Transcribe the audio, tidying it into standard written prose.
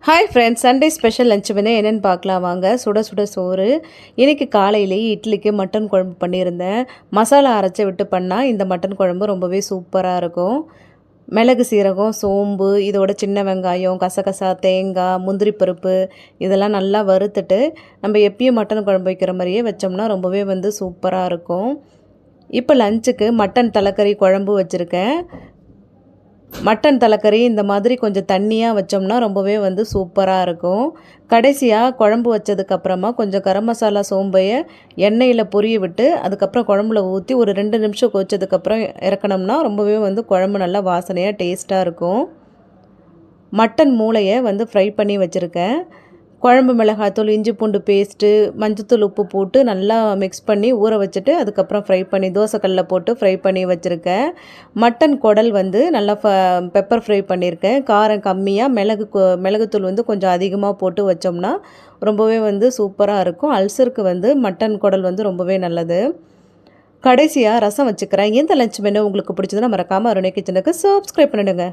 Hi friends, Sunday special lunch menu என்னென்னு பார்க்கலாம் வாங்க. சுட சுட சோறு. இன்றைக்கி காலையிலேயே இட்லிக்கு மட்டன் குழம்பு பண்ணியிருந்தேன். மசாலா அரைச்சி விட்டு பண்ணால் இந்த மட்டன் குழம்பு ரொம்பவே சூப்பராக இருக்கும். மிளகு, சீரகம், சோம்பு, இதோட சின்ன வெங்காயம், கசகசா, தேங்காய், முந்திரி பருப்பு இதெல்லாம் நல்லா வறுத்துட்டு நம்ம எப்பயும் மட்டன் குழம்பு வைக்கிற மாதிரியே வச்சோம்னா ரொம்பவே சூப்பராக இருக்கும். இப்போ லஞ்சுக்கு மட்டன் தலைக்கறி குழம்பு வச்சுருக்கேன். மட்டன் தலைக்கறி இந்த மாதிரி கொஞ்சம் தண்ணியாக வச்சோம்னா ரொம்பவே சூப்பராக இருக்கும். கடைசியாக குழம்பு வச்சதுக்கப்புறமா கொஞ்சம் கரம் மசாலா, சோம்பையை எண்ணெயில் பொரிய விட்டு அதுக்கப்புறம் குழம்புல ஊற்றி ஒரு 2 நிமிஷம் கொதிச்சதுக்கப்புறம் இறக்கணும்னா ரொம்பவே குழம்பு நல்லா வாசனையாக டேஸ்ட்டாக இருக்கும். மட்டன் மூளையை ஃப்ரை பண்ணி வச்சுருக்கேன். குழம்பு மிளகாய்த்தூள், இஞ்சி பூண்டு பேஸ்ட்டு, மஞ்சத்தூள், உப்பு போட்டு நல்லா மிக்ஸ் பண்ணி ஊற வச்சுட்டு அதுக்கப்புறம் ஃப்ரை பண்ணி தோசைக்கல்லில் போட்டு ஃப்ரை பண்ணி வச்சுருக்கேன். மட்டன் குடல் நல்லா பெப்பர் ஃப்ரை பண்ணியிருக்கேன். காரம் கம்மியாக மிளகுத்தூள் கொஞ்சம் அதிகமாக போட்டு வச்சோம்னா ரொம்பவே சூப்பராக இருக்கும். அல்சருக்கு மட்டன் குடல் ரொம்பவே நல்லது. கடைசியாக ரசம் வச்சுக்கிறேன். இந்த லஞ்ச் மெனு உங்களுக்கு பிடிச்சதுன்னா மறக்காமல் அருணை கிச்சனுக்கு சப்ஸ்கிரைப் பண்ணிவிடுங்க.